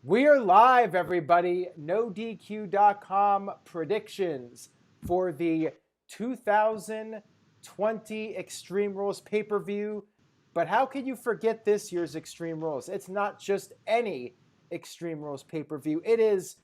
We are live, everybody. NoDQ.com predictions for the 2020 Extreme Rules pay-per-view. But how can you forget this year's Extreme Rules? It's not just any Extreme Rules pay-per-view. It is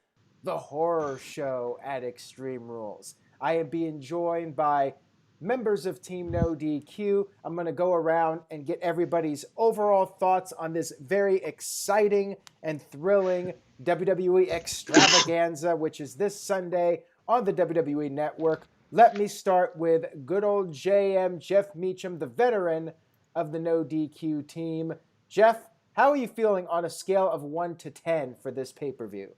the horror show at Extreme Rules. I am being joined by members of Team No DQ. I'm going to go around and get everybody's overall thoughts on this very exciting and thrilling WWE extravaganza, which is this Sunday on the WWE Network. Let me start with good old JM, Jeff Meacham, the veteran of the No DQ team. Jeff, how are you feeling on a scale of 1 to 10 for this pay-per-view?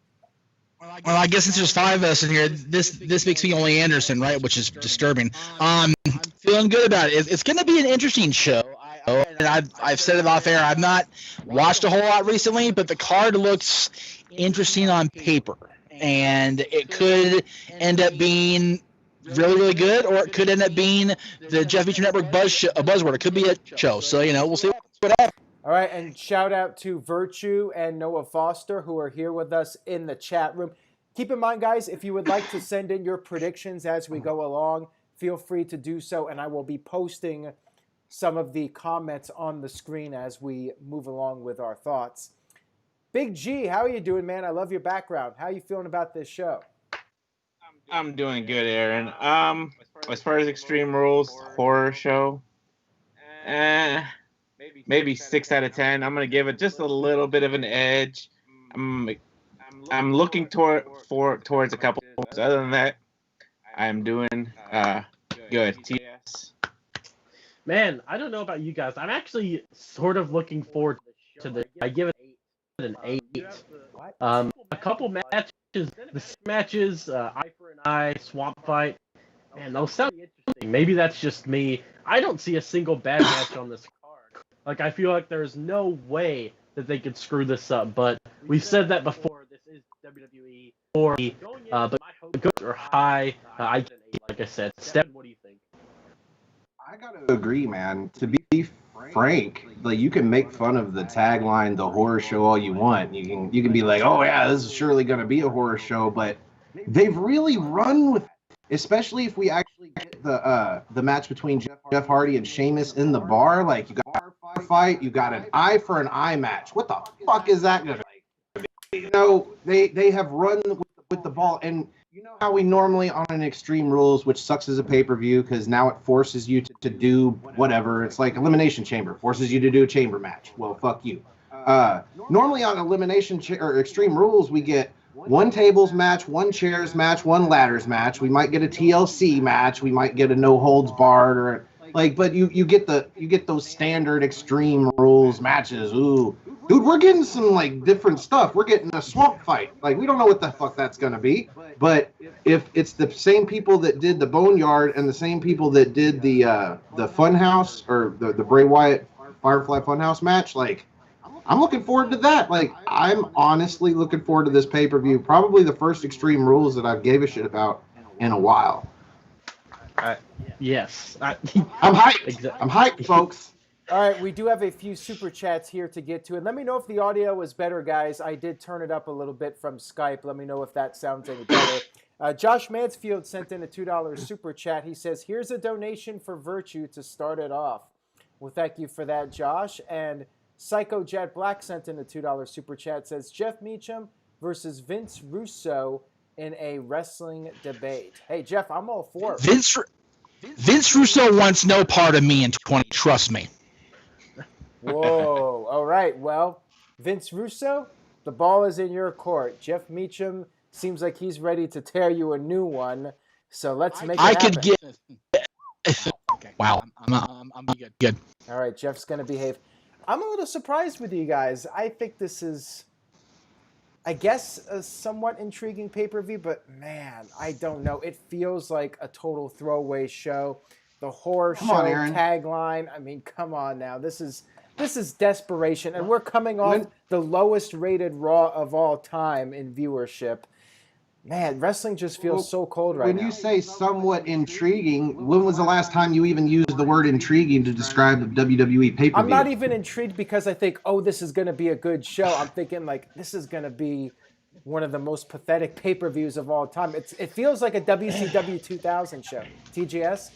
Well, I guess since there's 5 of us in here, this makes me only Anderson, right? Which is disturbing. Feeling good about it. It's going to be an interesting show. And I've said it off air. I've not watched a whole lot recently, but the card looks interesting on paper, and it could end up being really, really good, or it could end up being the Jeff Meacham Network buzzword. It could be a show. So we'll see what happens. All right, and shout out to Virtue and Noah Foster, who are here with us in the chat room. Keep in mind, guys, if you would like to send in your predictions as we go along, feel free to do so, and I will be posting some of the comments on the screen as we move along with our thoughts. Big G, how are you doing, man? I love your background. How are you feeling about this show? I'm doing good, Aaron. As far as Extreme Rules horror show, maybe 6 out of 10. I'm gonna give it just a little bit of an edge. I'm looking towards a couple. Other than that, I'm doing good. TS. Man, I don't know about you guys. I'm actually sort of looking forward to the. I give it an 8. A couple matches, the matches, eye for an eye, swamp fight, man, those sound interesting. Maybe that's just me. I don't see a single bad match on this card. Like, I feel like there's no way that they could screw this up. But we've said that before. This is WWE. But my hopes are high. I get an 8, like I said. Steph, what do you think? I gotta agree, man. To be frank, like, you can make fun of the tagline, the horror show, all you want. You can be like, oh yeah, this is surely gonna be a horror show, but they've really run with, especially if we actually get the match between Jeff Hardy and Sheamus in the bar. Like, you got a fight, you got an eye for an eye match. What the fuck is that gonna be? They have run with the ball, and you know how we normally on an Extreme Rules, which sucks as a pay-per-view because now it forces you to do whatever. It's like Elimination Chamber, forces you to do a chamber match. Well, fuck you. Normally on Elimination or Extreme Rules, we get one tables match, one chairs match, one ladders match. We might get a TLC match. We might get a no holds barred, or like, but you get those standard Extreme Rules matches. Ooh, dude, we're getting some like different stuff. We're getting a swamp fight. Like, we don't know what the fuck that's gonna be. But if it's the same people that did the Boneyard and the same people that did the Funhouse or the Bray Wyatt Firefly Funhouse match, like, I'm looking forward to that. Like, I'm honestly looking forward to this pay-per-view. Probably the first Extreme Rules that I've gave a shit about in a while. Yes. I'm hyped. Exactly. I'm hyped, folks. All right, we do have a few super chats here to get to. And let me know if the audio was better, guys. I did turn it up a little bit from Skype. Let me know if that sounds any better. Josh Mansfield sent in a $2 super chat. He says, here's a donation for Virtue to start it off. Well, thank you for that, Josh. And Psycho Jet Black sent in a $2 super chat. Says, Jeff Meacham versus Vince Russo in a wrestling debate. Hey, Jeff, I'm all for it. Vince Russo wants no part of me in 20. Trust me. Whoa. All right. Well, Vince Russo, the ball is in your court. Jeff Meacham seems like he's ready to tear you a new one. So let's make it happen. Could get. Wow. I'm good. All right. Jeff's going to behave. I'm a little surprised with you guys. I think this is, I guess, a somewhat intriguing pay-per-view, but man, I don't know. It feels like a total throwaway show. The horror show tagline. I mean, come on now. This is desperation, and we're coming off the lowest rated Raw of all time in viewership. Man, wrestling just feels so cold right when now. you say somewhat intriguing, when was the last time you even used the word intriguing to describe the WWE pay-per-view? I'm not even intrigued because I think, oh, this is going to be a good show. I'm thinking like this is going to be one of the most pathetic pay-per-views of all time. It feels like a WCW 2000 show. TGS?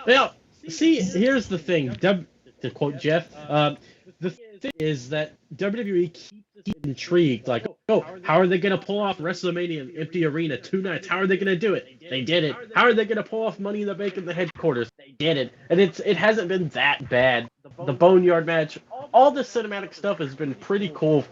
Now, see, here's the thing. To quote Jeff, the thing is that WWE keeps us intrigued. Like, oh, how are they going to pull off WrestleMania in an empty arena 2 nights? How are they going to do it? They did it. How are they going to pull off Money in the Bank in the headquarters? They did it. And it hasn't been that bad. The Boneyard match, all the cinematic stuff has been pretty cool,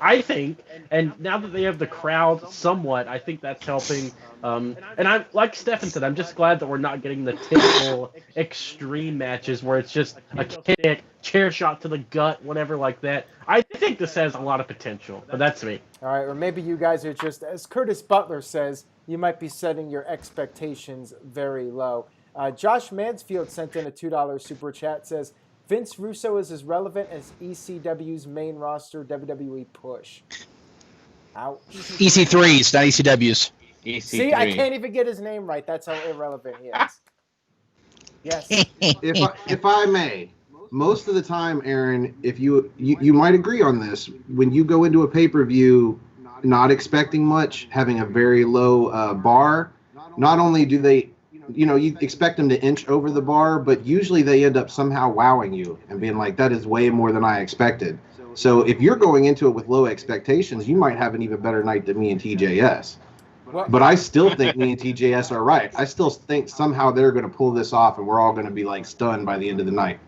I think. And now that they have the crowd somewhat, I think that's helping. And I'm like Stefan said, I'm just glad that we're not getting the typical extreme matches where it's just a kick, chair shot to the gut, whatever like that. I think this has a lot of potential, but that's me. All right, or maybe you guys are just, as Curtis Butler says, you might be setting your expectations very low. Josh Mansfield sent in a $2 super chat, says, Vince Russo is as relevant as ECW's main roster WWE push. Ouch. EC3s, not ECWs. EC3. See, I can't even get his name right. That's how irrelevant he is. Yes. If I may, most of the time, Aaron, if you might agree on this, when you go into a pay-per-view not expecting much, having a very low bar, not only do they, you expect them to inch over the bar, but usually they end up somehow wowing you and being like, that is way more than I expected. So if you're going into it with low expectations, you might have an even better night than me and TJS. But I still think me and TJS are right. I still think somehow they're going to pull this off, and we're all going to be like stunned by the end of the night.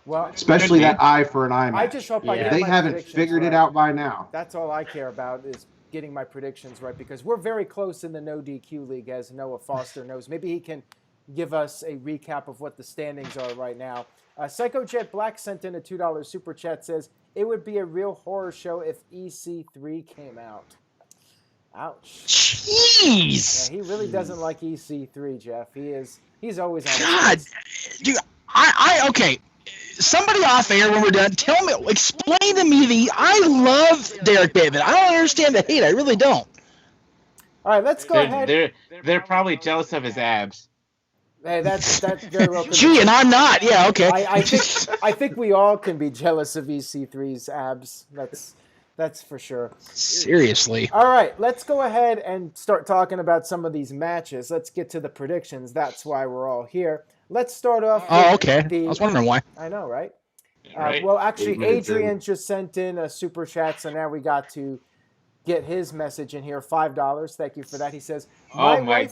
Well, especially that eye for an eye match. I just hope I get they my haven't predictions figured right. it out by now. That's all I care about is getting my predictions right, because we're very close in the No DQ League, as Noah Foster knows. Maybe he can give us a recap of what the standings are right now. Psycho Jet Black sent in a $2 super chat, says, it would be a real horror show if EC3 came out. Ouch. Jeez. Yeah, he really doesn't like EC3, Jeff. He's always on God, dude, okay. Somebody off air when we're done, explain to me I love Derek Bateman. I don't understand the hate. I really don't. All right, let's go ahead. They're probably jealous of his abs. Hey, that's very well. Gee, and I'm not. Yeah, okay. I think we all can be jealous of EC3's abs. That's for sure. Seriously. All right, let's go ahead and start talking about some of these matches. Let's get to the predictions. That's why we're all here. Let's start off. Oh, okay. I was wondering why. I know, right? Right. Well, actually, Adrian just sent in a super chat, so now we got to get his message in here. $5. Thank you for that. He says, Oh my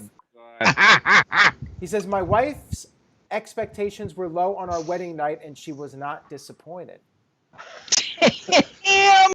God. He says, my wife's expectations were low on our wedding night, and she was not disappointed. Damn.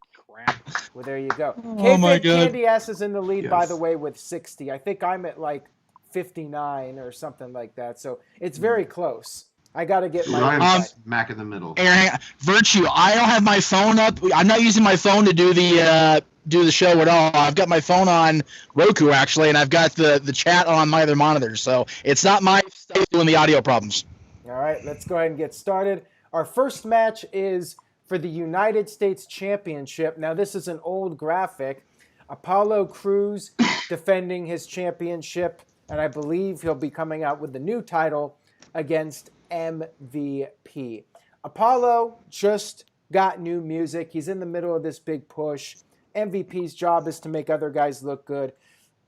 Well, there you go. Oh my God. Candy Ass is in the lead, by the way, with 60. I think I'm at like 59 or something like that. So it's very close. I got to get my I'm smack in the middle. Aaron, Virtue, I don't have my phone up. I'm not using my phone to do the show at all. I've got my phone on Roku, actually, and I've got the chat on my other monitor. So it's not my stuff doing the audio problems. All right, let's go ahead and get started. Our first match is for the United States Championship. Now, this is an old graphic. Apollo Crews defending his championship, and I believe he'll be coming out with the new title against MVP. Apollo just got new music. He's in the middle of this big push. MVP's job is to make other guys look good.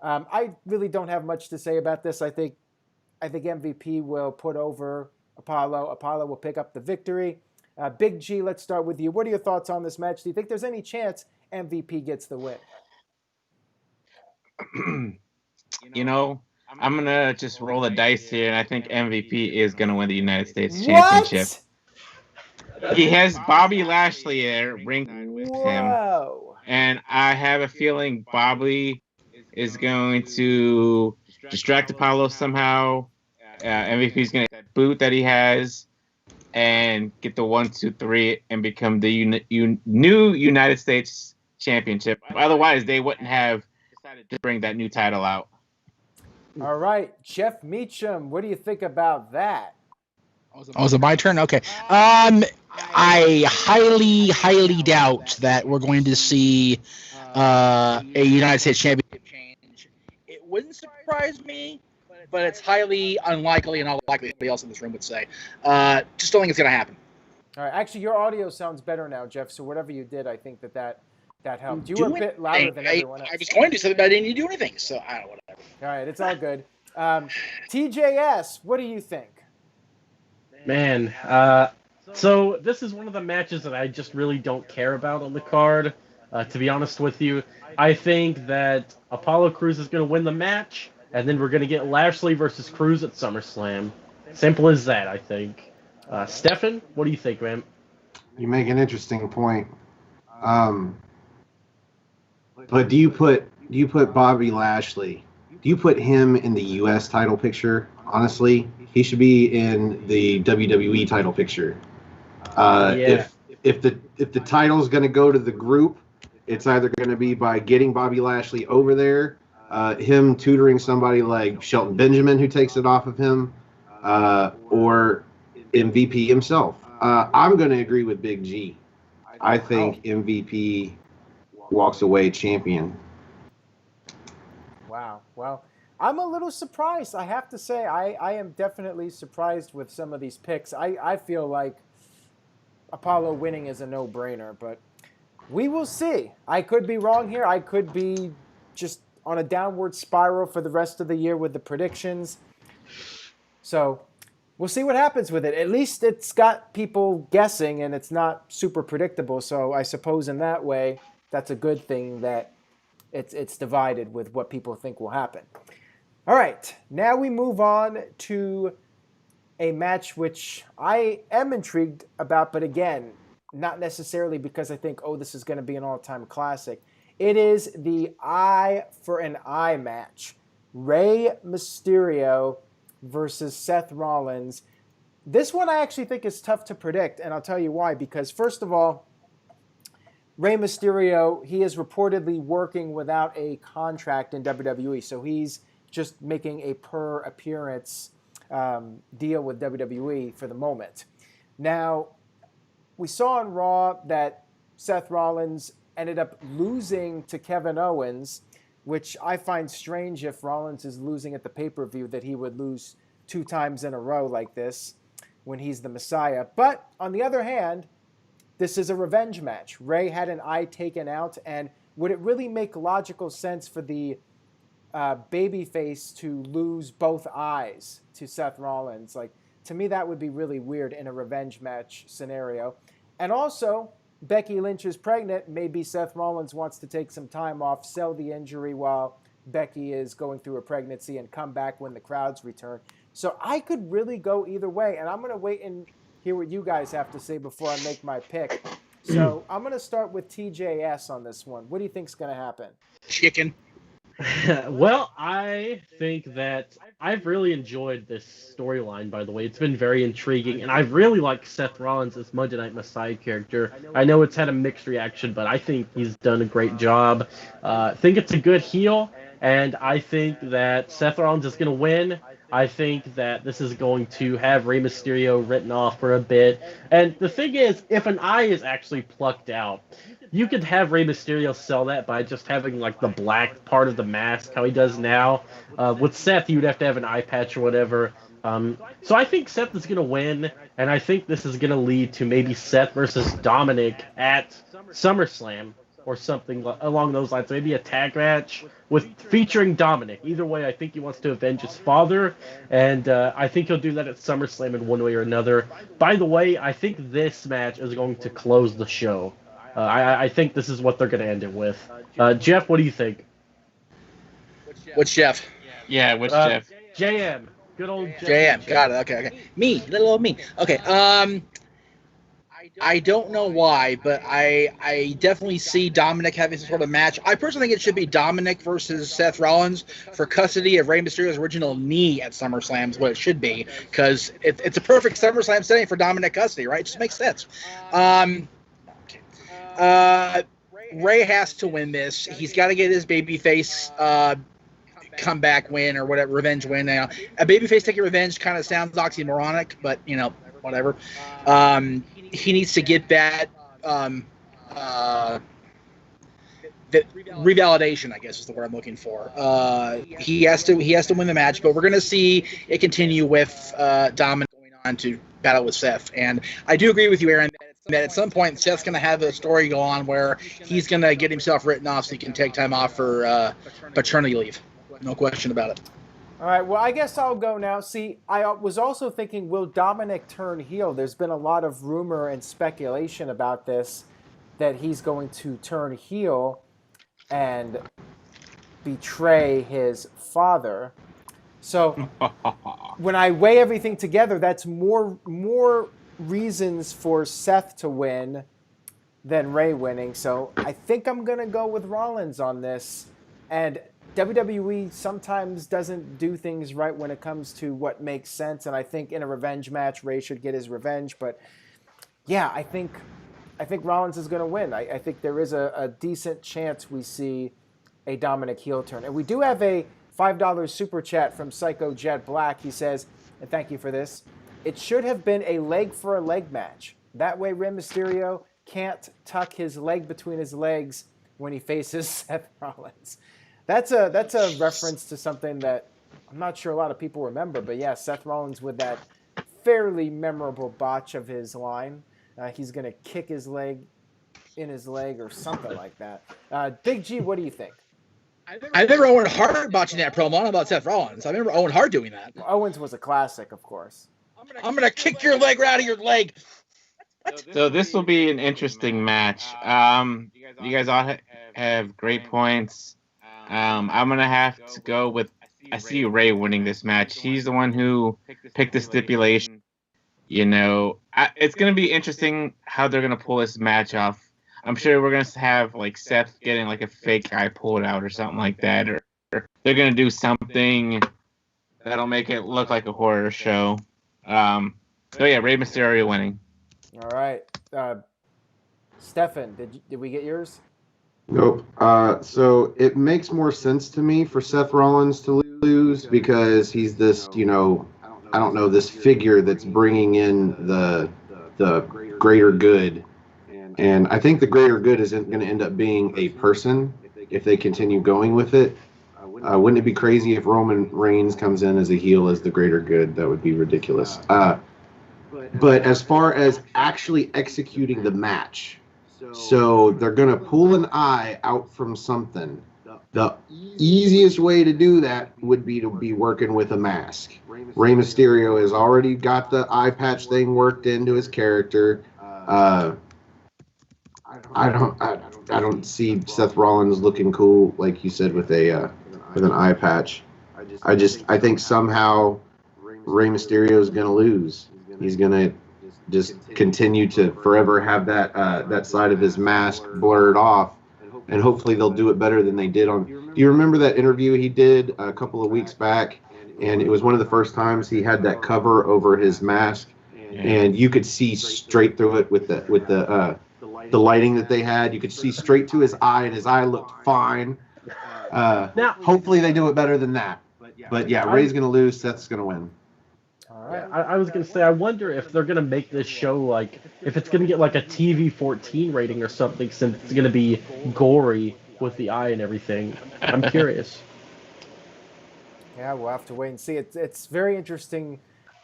I really don't have much to say about this. I think MVP will put over Apollo. Apollo will pick up the victory. Big G, let's start with you. What are your thoughts on this match? Do you think there's any chance MVP gets the win? I'm going to just roll the dice here, and I think MVP is going to win the United States Championship. He has Bobby Lashley there, ring with him. And I have a feeling Bobby is going to distract Apollo somehow. MVP is going to get that boot that he has and get the 1, 2, 3 and become the new United States Championship. Otherwise, they wouldn't have decided to bring that new title out. All right, Jeff Meacham, what do you think about that? Oh, is it my turn? Okay. I highly doubt that we're going to see a United States Championship change. It wouldn't surprise me, but it's highly unlikely, and unlikely anybody else in this room would say. Just don't think it's going to happen. All right. Actually, your audio sounds better now, Jeff. So whatever you did, I think that helped. You were a bit louder than everyone else. I was going to say that I didn't do anything, so I don't know, whatever. All right. It's all good. TJS, what do you think? Man, so this is one of the matches that I just really don't care about on the card, to be honest with you. I think that Apollo Crews is going to win the match, and then we're going to get Lashley versus Crews at SummerSlam. Simple as that, I think. Stefan, what do you think, man? You make an interesting point. But do you put Bobby Lashley? Do you put him in the U.S. title picture? Honestly, he should be in the WWE title picture. Yeah. If the title's going to go to the group, it's either going to be by getting Bobby Lashley over there, him tutoring somebody like Shelton Benjamin who takes it off of him, or MVP himself. I'm going to agree with Big G. I think MVP walks away champion. Wow. Well, I'm a little surprised. I have to say, I am definitely surprised with some of these picks. I feel like Apollo winning is a no-brainer, but we will see. I could be wrong here. I could be just on a downward spiral for the rest of the year with the predictions. So we'll see what happens with it. At least it's got people guessing, and it's not super predictable. So I suppose in that way, that's a good thing that it's divided with what people think will happen. All right, now we move on to a match which I am intrigued about, but again, not necessarily because I think, oh, this is going to be an all-time classic. It is the eye for an eye match. Rey Mysterio versus Seth Rollins. This one I actually think is tough to predict, and I'll tell you why. Because first of all, Rey Mysterio, he is reportedly working without a contract in WWE, so he's just making a per appearance deal with WWE for the moment. Now, we saw on Raw that Seth Rollins ended up losing to Kevin Owens, which I find strange if Rollins is losing at the pay-per-view, that he would lose 2 times in a row like this when he's the Messiah. But on the other hand, this is a revenge match. Rey had an eye taken out, and would it really make logical sense for the babyface to lose both eyes to Seth Rollins? Like, to me, that would be really weird in a revenge match scenario. And also, Becky Lynch is pregnant. Maybe Seth Rollins wants to take some time off, sell the injury while Becky is going through a pregnancy, and come back when the crowds return. So I could really go either way, and I'm going to wait and hear what you guys have to say before I make my pick. So I'm going to start with TJS on this one. What do you think is going to happen? Chicken. Well, I think that I've really enjoyed this storyline, by the way. It's been very intriguing, and I really like Seth Rollins as Monday Night Messiah character. I know it's had a mixed reaction, but I think he's done a great job. I think it's a good heel, and I think that Seth Rollins is going to win. I think that this is going to have Rey Mysterio written off for a bit. And the thing is, if an eye is actually plucked out, you could have Rey Mysterio sell that by just having like the black part of the mask, how he does now. With Seth, you would have to have an eye patch or whatever. So I think Seth is going to win, and I think this is going to lead to maybe Seth versus Dominic at SummerSlam or something along those lines. Maybe a tag match featuring Dominic. Either way, I think he wants to avenge his father, and I think he'll do that at SummerSlam in one way or another. By the way, I think this match is going to close the show. I think this is what they're going to end it with. Jeff, what do you think? Which Jeff? Yeah, which Jeff? JM. Good old JM. Got it. Okay. Me. Little old me. Okay. I don't know why, but I definitely see Dominic having some sort of match. I personally think it should be Dominic versus Seth Rollins for custody of Rey Mysterio's original knee at SummerSlam is what it should be, because it's a perfect SummerSlam setting for Dominic custody, right? It just makes sense. Rey has to win this. He's got to get his babyface comeback win or whatever, revenge win. Now, a babyface taking revenge kind of sounds oxymoronic, but whatever. He needs to get that revalidation, I guess is the word I'm looking for. He has to win the match, but we're going to see it continue with Dominic going on to battle with Seth. And I do agree with you, Aaron, that at some point Seth's going to have a story go on where he's going to get himself written off so he can take time off for paternity leave. No question about it. All right, well, I guess I'll go now. See, I was also thinking, will Dominic turn heel? There's been a lot of rumor and speculation about this, that he's going to turn heel and betray his father. So when I weigh everything together, that's more reasons for Seth to win than Rey winning. So I think I'm going to go with Rollins on this. And WWE sometimes doesn't do things right when it comes to what makes sense. And I think in a revenge match, Rey should get his revenge. But yeah, I think Rollins is going to win. I think there is a decent chance we see a Dominic heel turn. And we do have a $5 super chat from Psycho Jet Black. He says, and thank you for this, it should have been a leg for a leg match. That way Rey Mysterio can't tuck his leg between his legs when he faces Seth Rollins. That's a reference to something that I'm not sure a lot of people remember. But yeah, Seth Rollins with that fairly memorable botch of his line. He's going to kick his leg in his leg or something like that. Big G, what do you think? I remember Owen Hart botching that promo about Seth Rollins. I remember Owen Hart doing that. Well, Owens was a classic, of course. I'm going to kick your leg out of your leg. So this will be an interesting match. You guys all have great points. I'm going to have to go with, I see Rey winning this match. He's the one who picked the stipulation. You know, it's going to be interesting how they're going to pull this match off. I'm sure we're going to have like Seth getting like a fake eye pulled out or something like that. Or they're going to do something that'll make it look like a horror show. So yeah, Rey Mysterio winning. All right. Stefan, did we get yours? Nope. So it makes more sense to me for Seth Rollins to lose because he's this, I don't know, this figure that's bringing in the greater good. And I think the greater good isn't going to end up being a person if they continue going with it. Wouldn't it be crazy if Roman Reigns comes in as a heel as the greater good? That would be ridiculous. But as far as actually executing the match, so they're going to pull an eye out from something. The easiest way to do that would be to be working with a mask. Rey Mysterio has already got the eye patch thing worked into his character. I don't see Seth Rollins looking cool, like you said, with an eye patch. I think somehow Rey Mysterio is going to lose. He's going to just continue to forever have that side of his mask blurred off, and hopefully they'll do it better than they did on. Do you remember that interview he did a couple of weeks back? And it was one of the first times he had that cover over his mask, and you could see straight through it with the lighting that they had. You could see straight to his eye, and his eye looked fine. Now, hopefully they do it better than that. But yeah, Rey's going to lose. Seth's going to win. All right. I was going to say, I wonder if they're going to make this show, like, if it's going to get like a TV 14 rating or something, since it's going to be gory with the eye and everything. I'm curious. Yeah, we'll have to wait and see. It's very interesting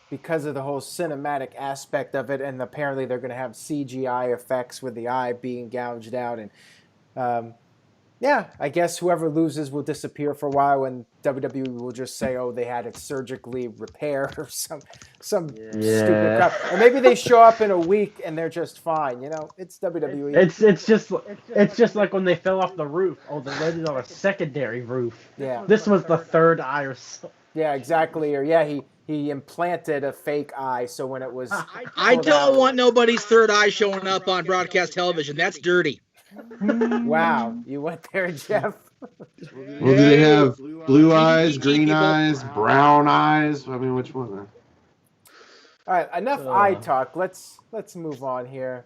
because of the whole cinematic aspect of it, and apparently they're going to have CGI effects with the eye being gouged out. And yeah, I guess whoever loses will disappear for a while, and WWE will just say, "Oh, they had it surgically repaired," or some stupid crap. Or maybe they show up in a week and they're just fine. It's WWE. It's just like when they fell off the roof. Oh, they landed on a secondary roof. Yeah. This was the third eye or so. Yeah, exactly. Or yeah, he implanted a fake eye, so when it was I don't want nobody's third eye showing up on broadcast television. That's dirty. Wow, you went there, Jeff. Well, do they have blue eyes, green eyes, brown eyes? I mean, which one? All right, enough eye talk. Let's move on here.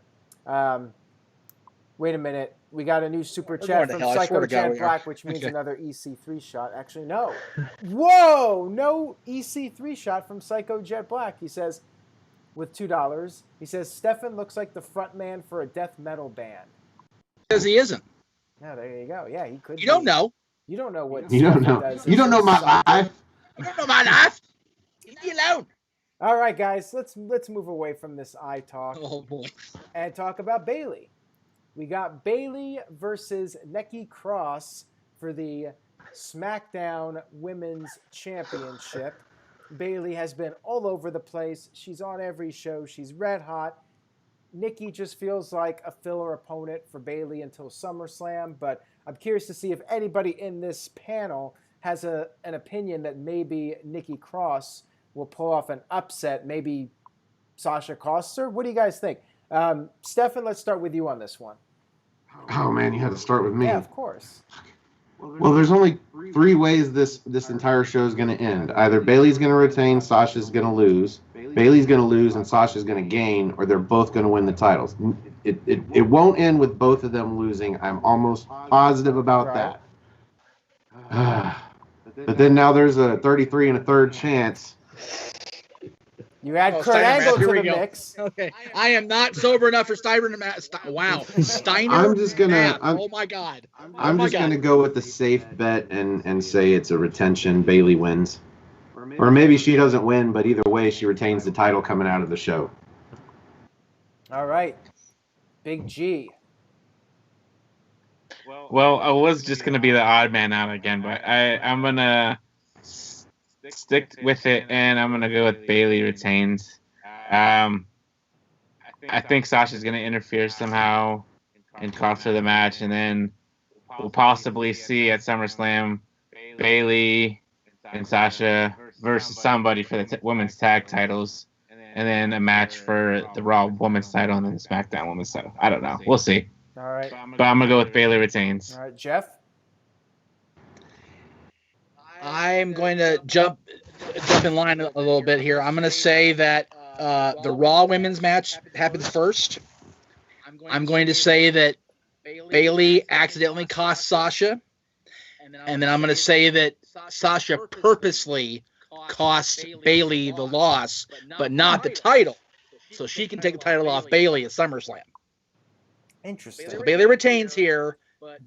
Wait a minute. We got a new super chat from Psycho Jet Black, which means another EC3 shot. Actually, no. Whoa! No EC3 shot from Psycho Jet Black. He says, with $2, he says, Stefan looks like the front man for a death metal band. Because he isn't. Yeah, there you go. Yeah, he could. You don't know. You don't know what. You don't Stefan know. does. You don't know my life. You don't know my life. Leave me alone. All right, guys, let's move away from this eye talk Oh boy. and talk about Bayley. We got Bayley versus Nikki Cross for the SmackDown Women's Championship. Bayley has been all over the place. She's on every show. She's red hot. Nikki just feels like a filler opponent for Bayley until SummerSlam, but I'm curious to see if anybody in this panel has an opinion that maybe Nikki Cross will pull off an upset. Maybe Sasha costs her. What do you guys think? Stefan, let's start with you on this one. Oh man, you had to start with me. Yeah, of course. Well, there's only three ways this entire show is going to end. Either Bayley's going to retain, Sasha's going to lose. Bayley's going to lose and Sasha's going to gain, or they're both going to win the titles. It won't end with both of them losing. I'm almost positive about that. But then now there's a 33 and a third chance. You add Kurt Steiner Angle match. Here to we the go. mix. Okay. I am not sober enough for Steiner to match. Wow. Steiner. I'm just gonna. oh my God. I'm just gonna go with the safe bet and say it's a retention. Bayley wins, or maybe she doesn't win, but either way, she retains the title coming out of the show. All right. Big G. Well, I was just gonna be the odd man out again, but I'm gonna stick with it, and I'm gonna go with Bayley retains. I think Sasha's gonna interfere somehow and cost her the match, and then we'll possibly see at SummerSlam Bayley and Sasha versus somebody for the women's tag titles, and then a match for the Raw women's title and then the SmackDown women's title. I don't know. We'll see. All right. But I'm gonna go with Bayley retains. All right, Jeff. I'm going to jump in line a little bit here. I'm going to say that the Raw women's match happens first. I'm going to say that Bayley accidentally cost Sasha. And then I'm going to say that Sasha purposely cost Bayley the loss, but not the title. So she can take the title off Bayley at SummerSlam. Interesting. So Bayley retains here,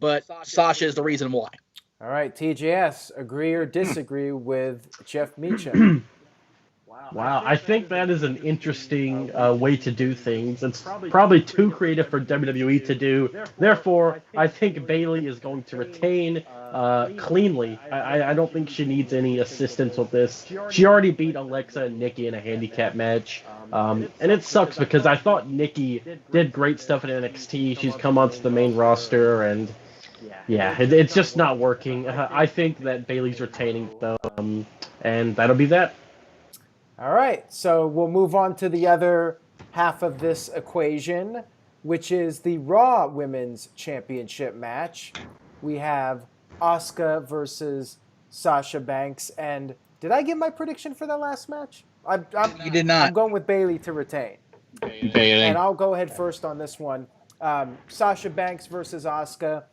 but Sasha is the reason why. All right, TJS, agree or disagree with Jeff Meacham? Wow, I think that is an interesting way to do things. It's probably too creative for WWE to do. Therefore, I think Bayley is going to retain cleanly. I don't think she needs any assistance with this. She already beat Alexa and Nikki in a handicap match. And it sucks because I thought Nikki did great stuff in NXT. She's come onto the main roster, and yeah, it's just not working. I think that Bayley's retaining, though, and that'll be that. All right, so we'll move on to the other half of this equation, which is the Raw Women's Championship match. We have Asuka versus Sasha Banks, and did I give my prediction for that last match? You did not. I'm going with Bayley to retain. Bayley. And I'll go ahead first on this one. Sasha Banks versus Asuka.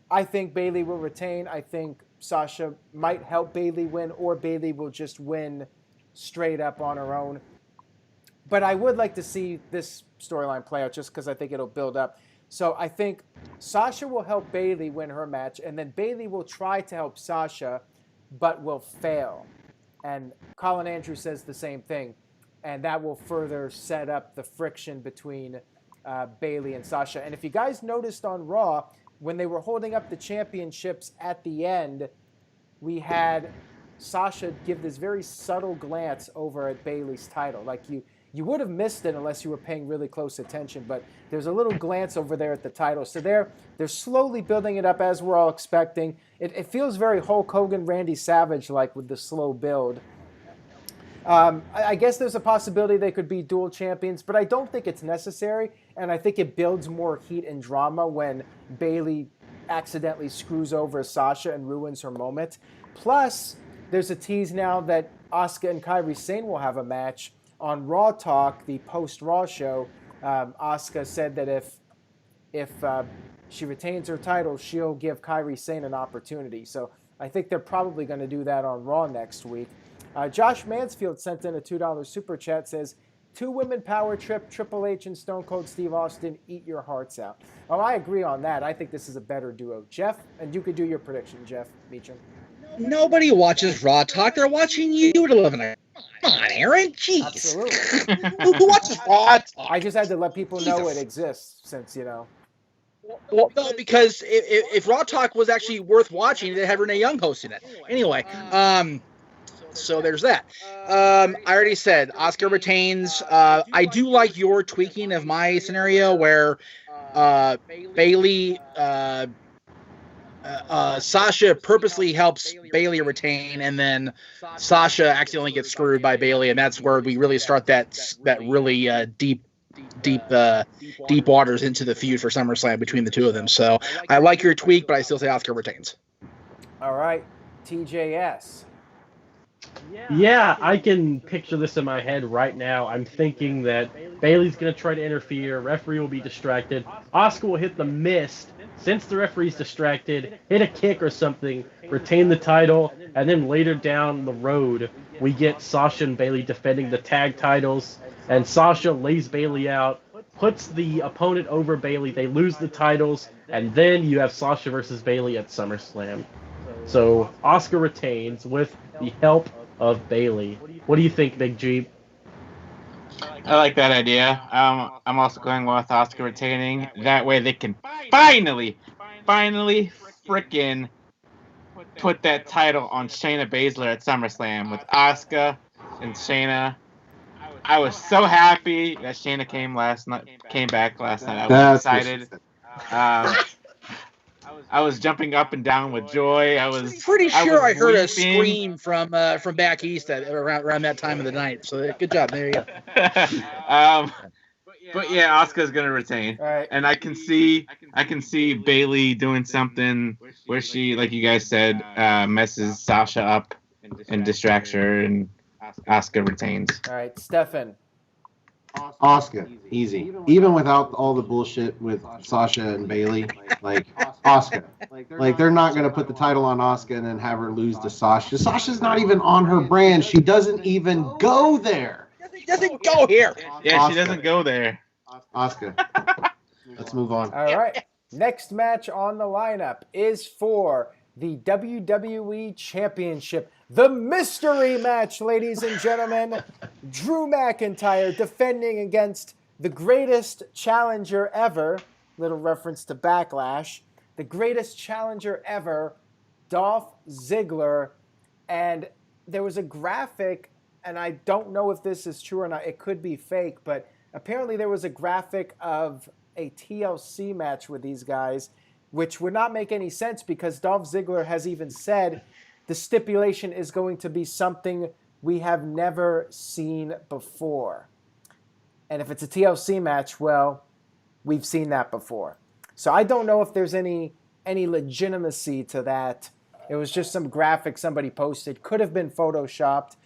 I think Bayley will retain. I think Sasha might help Bayley win, or Bayley will just win straight up on her own. But I would like to see this storyline play out just because I think it'll build up. So I think Sasha will help Bayley win her match, and then Bayley will try to help Sasha, but will fail. And Colin Andrews says the same thing. And that will further set up the friction between Bayley and Sasha. And if you guys noticed on Raw, when they were holding up the championships at the end, we had Sasha give this very subtle glance over at Bayley's title. Like you would have missed it unless you were paying really close attention, but there's a little glance over there at the title. So they're slowly building it up as we're all expecting. It feels very Hulk Hogan, Randy Savage like with the slow build. I guess there's a possibility they could be dual champions, but I don't think it's necessary, and I think it builds more heat and drama when Bayley accidentally screws over Sasha and ruins her moment. Plus, there's a tease now that Asuka and Kairi Sane will have a match on Raw Talk, the post-Raw show. Asuka said that if she retains her title, she'll give Kairi Sane an opportunity. So I think they're probably going to do that on Raw next week. Josh Mansfield sent in a $2 super chat, says, 2-women power trip, Triple H and Stone Cold Steve Austin, eat your hearts out. Oh, I agree on that. I think this is a better duo. Jeff, and you could do your prediction, Jeff Meacham. Nobody watches Raw Talk. They're watching you at 11 a.m. Come on, Aaron. Jeez. Absolutely. Who watches Raw Talk? I just had to let people know it exists since, you know. Well, no, because if Raw Talk was actually worth watching, they had Renee Young hosting it. Anyway, so there's that. I already said Asuka retains. I do like your tweaking of my scenario where Bayley, Sasha purposely helps Bayley retain, and then Sasha accidentally gets screwed by Bayley, and that's where we really start that really deep waters into the feud for SummerSlam between the two of them. So I like your tweak, but I still say Asuka retains. All right, TJS. Yeah, I can picture this in my head right now. I'm thinking that Bayley's going to try to interfere. Referee will be distracted. Asuka will hit the mist. Since the referee's distracted, hit a kick or something, retain the title, and then later down the road, we get Sasha and Bayley defending the tag titles, and Sasha lays Bayley out, puts the opponent over Bayley, they lose the titles, and then you have Sasha versus Bayley at SummerSlam. So Asuka retains with the help of Bayley. What do you think, Big G? I like that idea. I'm also going with Asuka retaining. That way they can finally frickin' put that title on Shayna Baszler at SummerSlam with Asuka and Shayna. I was so happy that Shayna came back last night. I was excited. I was jumping up and down with joy. I was pretty sure I heard weeping. a scream from back east around that time of the night. So good job. There you go. But yeah, Asuka's gonna retain, Right. and I can see Bayley doing something where she, like you guys said, messes Sasha up and distracts her, and Asuka retains. All right, Stefan. Asuka, easy. Even without all the bullshit with Sasha and Bayley, like Asuka. Like they're not gonna put the title on Asuka and then have her lose to Sasha. Sasha's not even on her brand. She doesn't even go there. Doesn't go here. Yeah, Asuka. she doesn't go there. Asuka. Let's move on. All right. Next match on the lineup is for the WWE Championship. The mystery match, ladies and gentlemen. Drew McIntyre defending against the greatest challenger ever. Little reference to Backlash. The greatest challenger ever, Dolph Ziggler. And there was a graphic, and I don't know if this is true or not. It could be fake, but apparently there was a graphic of a TLC match with these guys, which would not make any sense because Dolph Ziggler has even said the stipulation is going to be something we have never seen before. And if it's a TLC match, well, we've seen that before. So I don't know if there's any legitimacy to that. It was just some graphic somebody posted. Could have been photoshopped.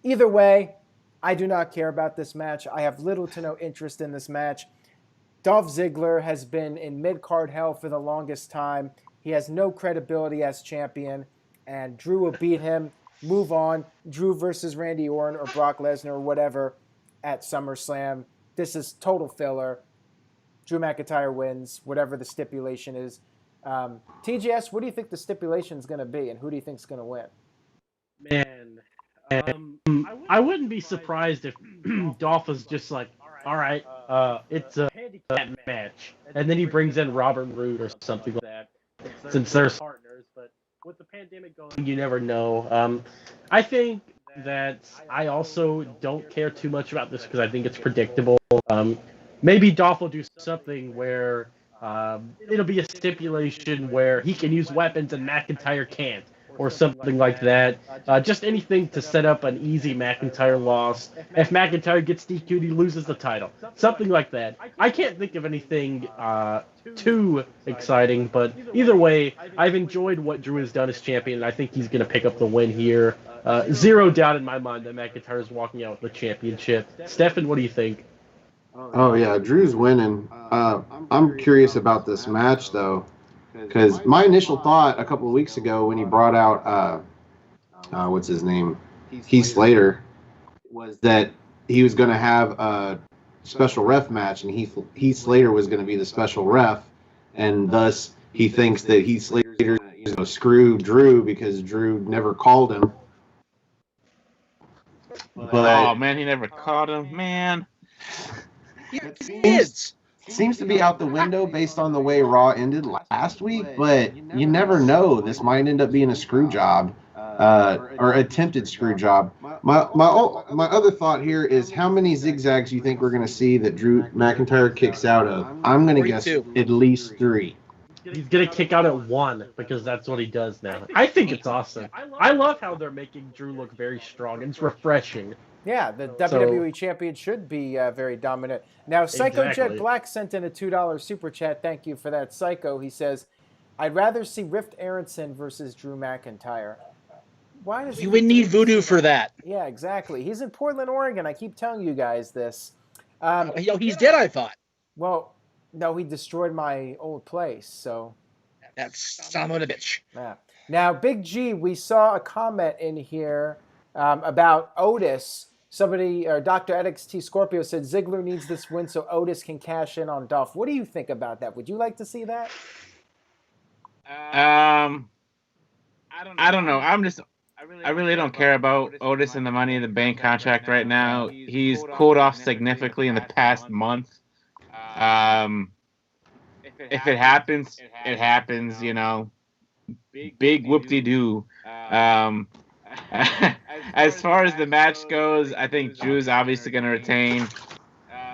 Either way, I do not care about this match. I have little to no interest in this match. Dolph Ziggler has been in mid-card hell for the longest time. He has no credibility as champion, and Drew will beat him, move on. Drew versus Randy Orton or Brock Lesnar or whatever at SummerSlam. This is total filler. Drew McIntyre wins, whatever the stipulation is. TGS, what do you think the stipulation is going to be, and who do you think is going to win? Man, I wouldn't be surprised if Dolph was just like, all right, it's a handicap match. And then he brings in Robert Roode or something like that, since they're partners. But with the pandemic going, you never know. I think that I also don't care too much about this because I think it's predictable. Maybe Dolph will do something where it'll be a stipulation where he can use weapons and McIntyre can't, or something like that. Just anything to set up an easy McIntyre loss. If McIntyre gets DQ'd, he loses the title. Something like that. I can't think of anything too exciting, but either way, I've enjoyed what Drew has done as champion, and I think he's going to pick up the win here. Zero doubt in my mind that McIntyre is walking out with the championship. Stefan, what do you think? Oh yeah, Drew's winning. I'm curious about this match though, because my initial thought a couple of weeks ago when he brought out what's his name, Heath Slater, was that he was going to have a special ref match, and Heath Slater was going to be the special ref, and thus he thinks that Heath Slater is going to screw Drew because Drew never called him. But oh man, he never caught him, man. It seems to be out the window based on the way Raw ended last week, but you never know. This might end up being a screw job, or attempted screw job. My other thought here is how many zigzags you think we're going to see that Drew McIntyre kicks out of? I'm going to guess at least 3. He's going to kick out at 1 because that's what he does now. I think it's awesome. I love how they're making Drew look very strong. It's refreshing. Yeah, the WWE champion should be very dominant. Now, Psycho Exactly. Jet Black sent in a $2 super chat. Thank you for that, Psycho. He says, I'd rather see Rift Aronson versus Drew McIntyre. Why does You wouldn't need Voodoo for that. Yeah, exactly. He's in Portland, Oregon. I keep telling you guys this. He's dead, I thought. Well, no, he destroyed my old place, so... That's son of a bitch. Yeah. Now, Big G, we saw a comment in here about Otis. Somebody, or Dr. NXT Scorpio said Ziggler needs this win so Otis can cash in on Dolph. What do you think about that? Would you like to see that? I don't know. I really don't care about Otis and the Money in the Bank contract right now. He's cooled off significantly in the past month. If it happens, it happens. You know, big whoop-de-doo. As far as the match goes, I think Drew's obviously going to retain.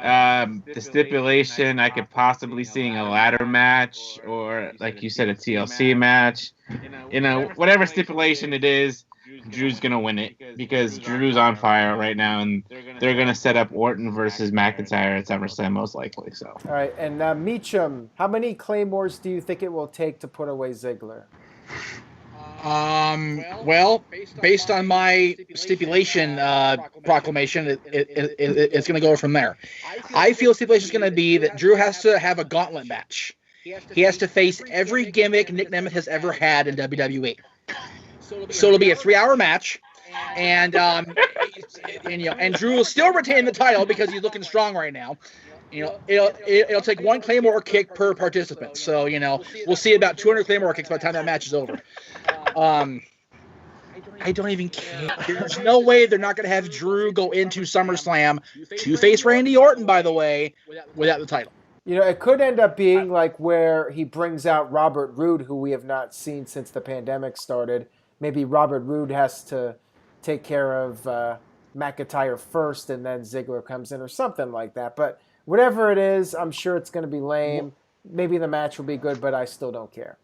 The stipulation, I could possibly seeing a ladder match or, like you said, a TLC match. You know, whatever stipulation it is, Drew's going to win it because Drew's on fire right now, and they're going to set up Orton versus McIntyre at SummerSlam most likely. So. All right, and Meacham, how many Claymores do you think it will take to put away Ziggler? Well, based on my stipulation proclamation, it's going to go from there. I feel stipulation is going to be that Drew has to have a gauntlet match. He has to face every gimmick Nick Nemeth has ever had in WWE. So it'll be a 3-hour match, and Drew will still retain the title because he's looking strong right now. You know, it'll take 1 Claymore kick per participant. So, you know, we'll see about 200 Claymore kicks by the time that match is over. I don't even care. There's no way they're not going to have Drew go into SummerSlam to face Randy Orton, by the way, without the title. You know, it could end up being like where he brings out Robert Roode, who we have not seen since the pandemic started. Maybe Robert Roode has to take care of McIntyre first, and then Ziggler comes in or something like that. But whatever it is, I'm sure it's going to be lame. Maybe the match will be good, but I still don't care.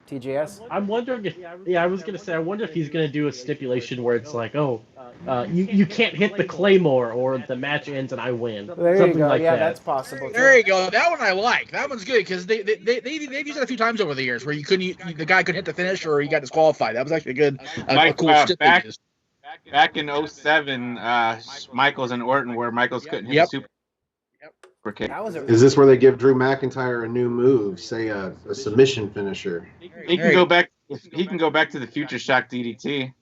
TJS? I'm wondering if, I was going to say, I wonder if he's going to do a stipulation where it's like, you can't hit the Claymore or the match ends and I win. There Something you go. like Yeah, that. that's possible. There you go. That one I like. That one's good because they've used it a few times over the years where the guy couldn't hit the finish or he got disqualified. That was actually a good, a cool stipulation. Back in 07, Michaels and Orton, where Michaels couldn't hit the super kick. Is this where they give Drew McIntyre a new move, say a submission finisher? He can go back. He can go back to the Future Shock DDT.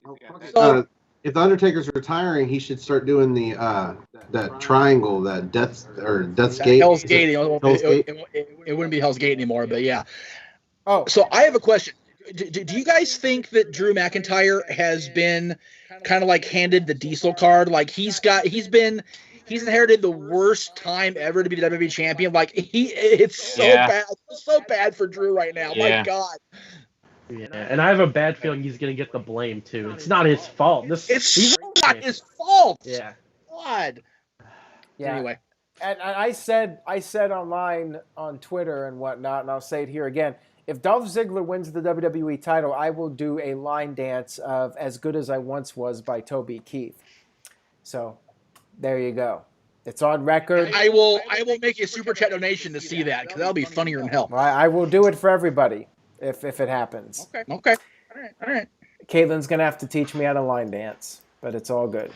If the Undertaker's retiring, he should start doing the that triangle, that Death's Gate. Hell's Gate. It wouldn't be Hell's Gate anymore, but yeah. Oh, so I have a question. Do you guys think that Drew McIntyre has been kind of like handed the Diesel card? Like he's inherited the worst time ever to be the WWE champion. Like it's so bad for Drew right now. Yeah. My God. Yeah, and I have a bad feeling he's going to get the blame too. It's not his fault. It's not his fault. Yeah. God. yeah. Anyway. And I said online on Twitter and whatnot, and I'll say it here again. If Dolph Ziggler wins the WWE title, I will do a line dance of As Good As I Once Was by Toby Keith. So there you go. It's on record. I will make a super chat donation to see that because that'll be funnier than hell. I will do it for everybody if it happens. Okay. All right. Caitlin's going to have to teach me how to line dance, but it's all good.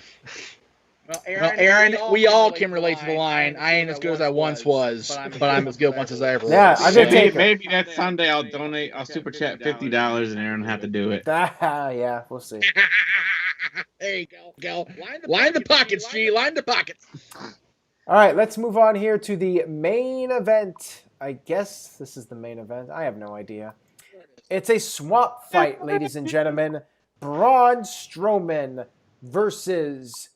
Well, Aaron, we all can relate to the line. I ain't as good as I once was, but I'm as good once as I ever was. Yeah, I did take it. Maybe that Sunday I'll super chat $50 and Aaron will have to do it. Yeah, we'll see. There you go. Line the pockets, G. Line the pockets. All right, let's move on here to the main event. I guess this is the main event. I have no idea. It's a swamp fight, ladies and gentlemen. Braun Strowman versus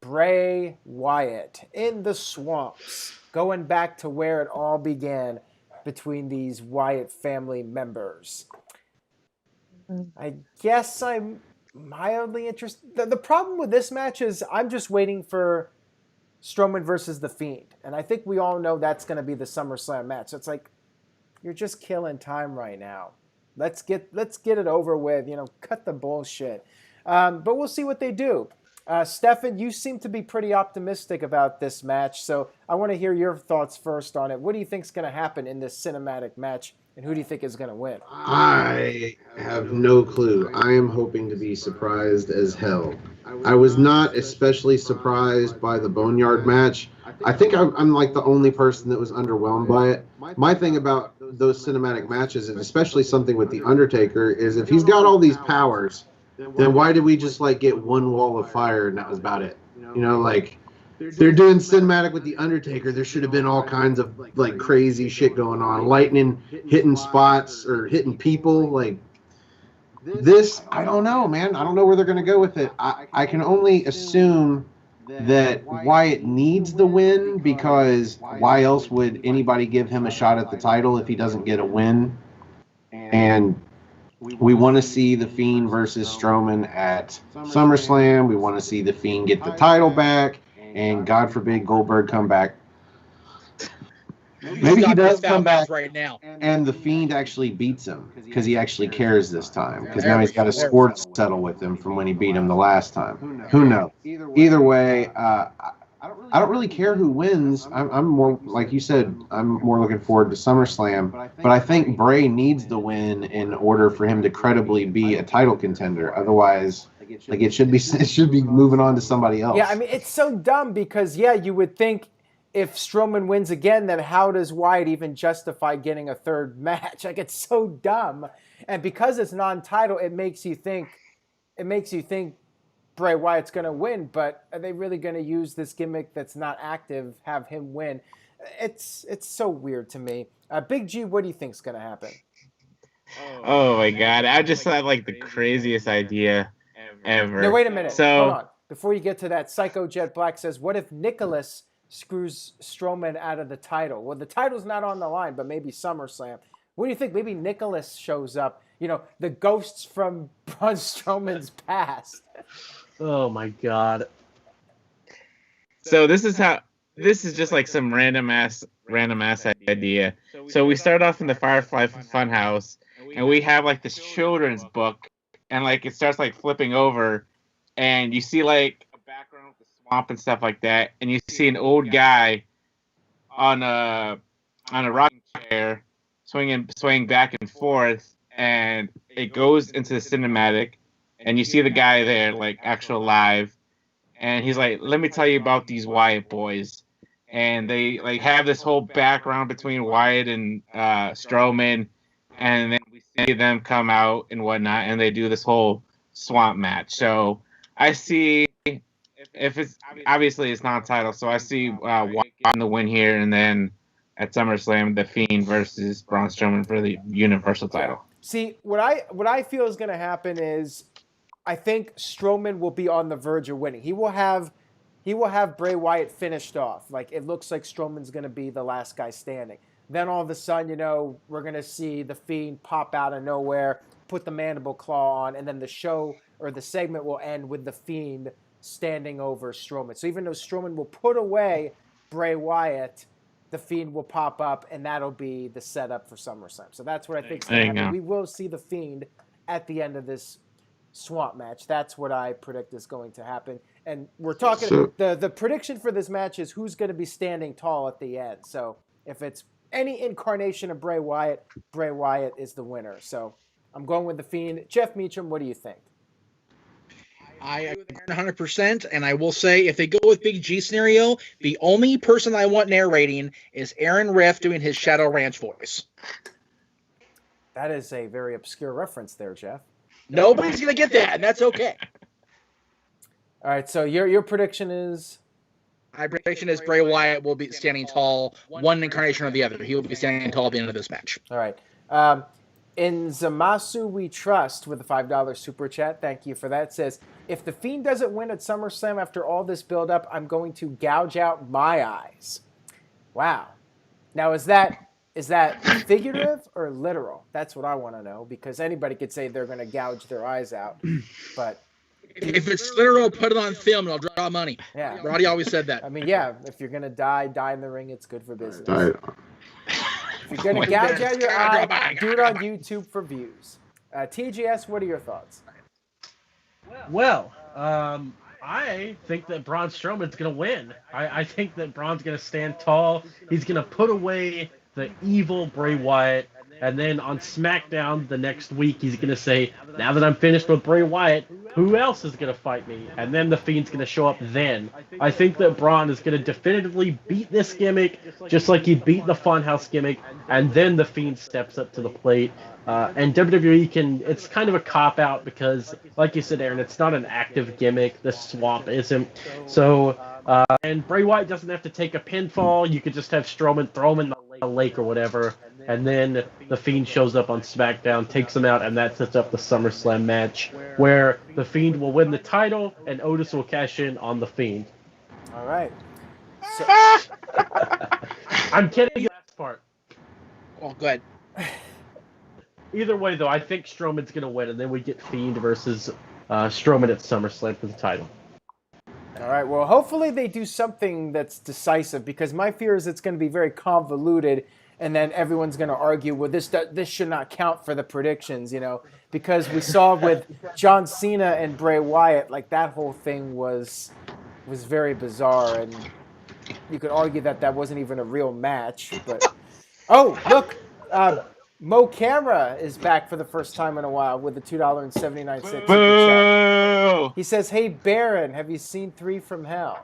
Bray Wyatt in the swamps, going back to where it all began between these Wyatt family members. I guess I'm mildly interested. The problem with this match is I'm just waiting for Strowman versus The Fiend. And I think we all know that's going to be the SummerSlam match. So it's like, you're just killing time right now. Let's get it over with. Cut the bullshit. But we'll see what they do. Stefan, you seem to be pretty optimistic about this match. So I want to hear your thoughts first on it. What do you think is going to happen in this cinematic match? And who do you think is going to win? I have no clue. I am hoping to be surprised as hell. I was not especially surprised by the Boneyard match. I think I'm like the only person that was underwhelmed by it. My thing about those cinematic matches, and especially something with The Undertaker, is if he's got all these powers, then why did we just get one wall of fire and that was about it? They're doing cinematic with The Undertaker. There should have been all kinds of crazy shit going on. Lightning hitting spots or hitting people. This, I don't know, man. I don't know where they're going to go with it. I can only assume that Wyatt needs the win, because why else would anybody give him a shot at the title if he doesn't get a win? And we want to see The Fiend versus Strowman at SummerSlam. We want to see The Fiend get the title back. And God forbid Goldberg come back. Maybe he does come back right now, and The Fiend actually beats him because he actually cares this time. Because now he's got a score to settle with him from when he beat him the last time. Who knows? Either way, I don't really care who wins. I'm more, like you said, I'm more looking forward to SummerSlam. But I think Bray needs the win in order for him to credibly be a title contender. Otherwise, it should be moving on to somebody else. Yeah, I mean, it's so dumb because, you would think if Strowman wins again, then how does Wyatt even justify getting a third match? It's so dumb. And because it's non-title, it makes you think Bray Wyatt's going to win, but are they really going to use this gimmick that's not active, have him win? It's so weird to me. Big G, what do you think's going to happen? Oh my God. I just had the craziest idea ever. No, wait a minute. So, hold on. Before you get to that, Psycho Jet Black says, what if Nicholas screws Strowman out of the title? Well, the title's not on the line, but maybe SummerSlam. What do you think? Maybe Nicholas shows up. The ghosts from Braun Strowman's past. Oh my God. So this is just some random ass idea. So we start off in the Firefly Funhouse, and we have this children's book, and it starts flipping over, and you see a background with the swamp and stuff like that, and you see an old guy on a rocking chair swinging back and forth, and it goes into the cinematic, and you see the guy there actual live, and he's like, let me tell you about these Wyatt boys. And they have this whole background between Wyatt and Strowman, and then we see them come out and whatnot, and they do this whole swamp match. So I see, if it's obviously it's non-title, so I see Wyatt on the win here, and then at SummerSlam, The Fiend versus Braun Strowman for the Universal title. See, what I feel is going to happen is, I think Strowman will be on the verge of winning. He will have Bray Wyatt finished off. It looks like Strowman's going to be the last guy standing. Then all of a sudden, we're going to see The Fiend pop out of nowhere, put the mandible claw on, and then the show or the segment will end with The Fiend standing over Strowman. So even though Strowman will put away Bray Wyatt, The Fiend will pop up, and that'll be the setup for SummerSlam. So that's what I think is going to happen. We will see The Fiend at the end of this swamp match. That's what I predict is going to happen. And we're talking, the prediction for this match is who's going to be standing tall at the end. So if it's any incarnation of Bray Wyatt is the winner. So I'm going with The Fiend. Jeff Meacham, what do you think? I agree 100%, and I will say, if they go with Big G scenario, the only person I want narrating is Aaron Riff doing his Shadow Ranch voice. That is a very obscure reference there, Jeff. Nobody's going to get that, and that's okay. All right, so your prediction is? My prediction is Bray Wyatt will be standing tall, one incarnation or the other. He will be standing tall at the end of this match. All right. In Zamasu We Trust with a $5 super chat, thank you for that, says, if The Fiend doesn't win at SummerSlam after all this build-up, I'm going to gouge out my eyes. Wow. Now, is that figurative or literal? That's what I want to know, because anybody could say they're going to gouge their eyes out. But if it's literal, put it on film and I'll draw money. yeah. Roddy always said that. I mean, yeah, if you're going to die in the ring, it's good for business. All right. If you're going to gouge out your eye, do it on YouTube for views. TGS, what are your thoughts? Well, I think that Braun Strowman's going to win. I think that Braun's going to stand tall. He's going to put away the evil Bray Wyatt. And then on SmackDown the next week, he's going to say, now that I'm finished with Bray Wyatt, who else is going to fight me? And then the Fiend's going to show up then. I think that Braun is going to definitively beat this gimmick, just like he beat the Funhouse gimmick, and then the Fiend steps up to the plate. And WWE it's kind of a cop-out because, like you said, Aaron, it's not an active gimmick. The swamp isn't. So, and Bray Wyatt doesn't have to take a pinfall. You could just have Strowman throw him in the lake or whatever. And then the Fiend shows up on SmackDown, takes him out, and that sets up the SummerSlam match where the Fiend will win the title and Otis will cash in on the Fiend. All right. So, I'm kidding the last part. Oh, good. Either way, though, I think Strowman's going to win, and then we get Fiend versus Strowman at SummerSlam for the title. all right, well, hopefully they do something that's decisive, because my fear is it's going to be very convoluted, and then everyone's going to argue, well, this should not count for the predictions, because we saw with John Cena and Bray Wyatt, like that whole thing was very bizarre, and you could argue that wasn't even a real match. But oh, look, Mo Camera is back for the first time in a while with a $2.79 super chat. He says, "Hey Baron, have you seen 3 from Hell?"